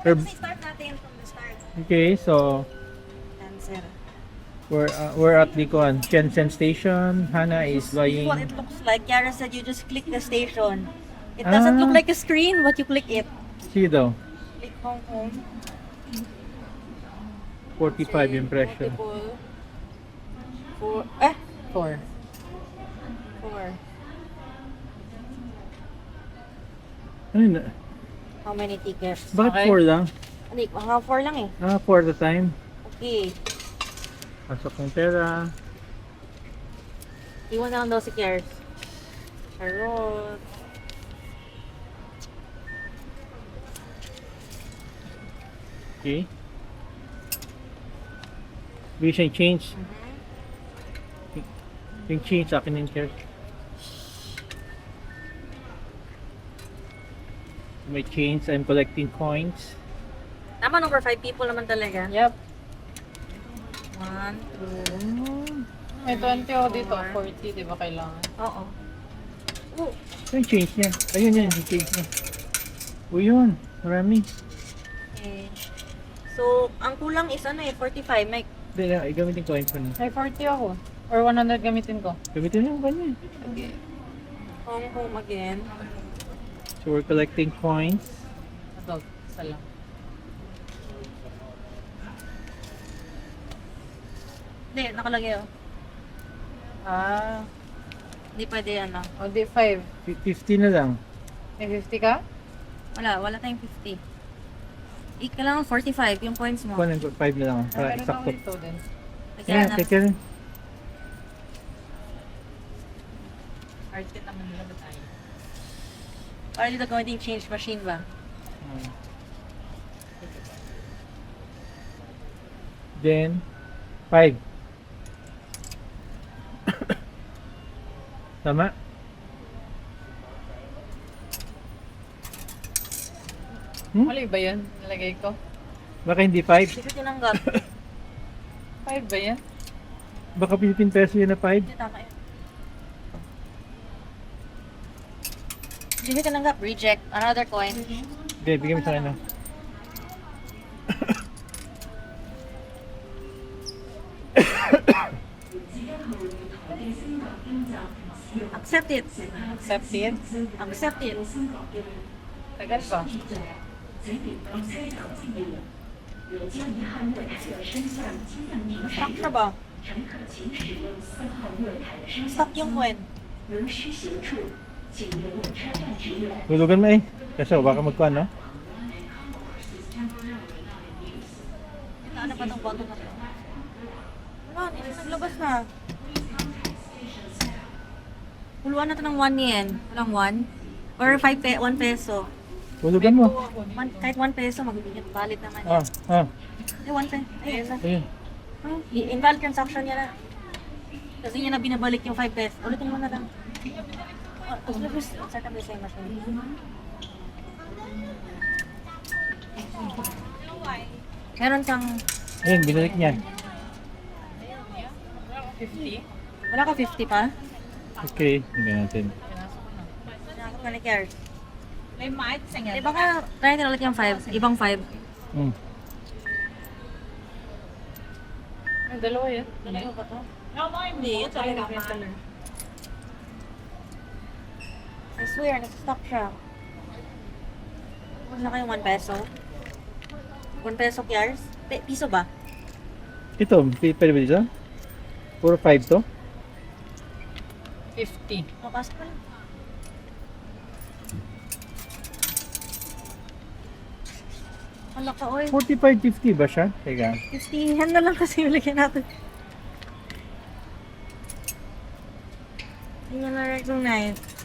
Kasi start natin from the start. Okay, so Answer. we're at the Shenzhen station. Hana is This is what buying. it looks like. Kiara said you just click the station. It doesn't look like a screen, but you click it. See daw, Click Hong Kong. 45 impression. Multiple. Four. 4. Ano yun? How many tickets? Bakit 4 lang? Hindi, mga 4 lang eh. 4 at a time. Okay. Pasok ng pera. Iwan na lang daw si Kiara. Charot. Okay. Bigyan siya yung change. Yung change sa akin yung chair. May change. I'm collecting coins. Tama, number 5 people naman talaga. Yep. 1, 2. May 20 ako dito. 40, di ba kailangan? Oo. Oh, Yung change niya. Ayun yan, yung change niya. O yun, marami. okay. So, ang kulang is 45. May Hindi na, gamitin coins ko na. May 40 ako. Or 100 gamitin ko. Gamitin mo yung kanya. Okay. Hong Kong again. So we're collecting coins. Ito, isa lang. Hindi, nakalagay oh. Ah, Hindi pwede ano. o di 5. 50 na lang. May 50 ka? Wala tayong 50. Kailangan 45 yung points mo. 5 na lang. Para Meron eksakto. ako ito din. Kaya Yeah, na, take care. Arte naman nila ba tayo? para dito gawin yung change machine ba? Then, 5. Tama? Mali ba yan? Nilagay ko. Baka hindi 5? Hindi ko tinanggap. 5 ba yan? Baka Philippine peso yun na 5? Hindi tama yun. Hindi ko tinanggap. Reject. Another coin. Hindi, bigyan mo sa akin na. Accept it. Accept it. Accept it. Tagal ba? Stuck siya ba? Stuck yung coin. Tulugan mo eh. Kasi baka magkuhan, no? Ano pa itong button na to? Wala, naglabas na. Puluan na ito ng 1 yen. Walang 1? Or 1 peso. Tulugan mo. Kahit 1 peso, magbibigyan. Valid naman yan. Ah. Eh, 1 peso. Ayun na. Ayun. Invalid transaction niya na. Kasi niya na binabalik yung 5 pesos. Ulitin mo na lang. Tapos labis, set up the same machine. Meron kang, Ayun, binalik niyan. 50? wala ka 50 pa? Okay, tingnan natin. Nakakot ka ni Kiara. May mic sa Eh baka try natin ulit yung 5. Ibang 5. Hmm. May dalawa yan. Dalawa ba to? Hindi, yun talaga color. I swear, nag-stop siya. Wala kayong 1 peso? 1 peso Kiars? Piso ba? Ito, pwede ba dito? Puro 5 to? 50. Mapasok pa lang. Wala ka, oy. 45-50 ba siya? Teka. 50 yan na lang kasi yung lagyan natin. Hindi na recognize.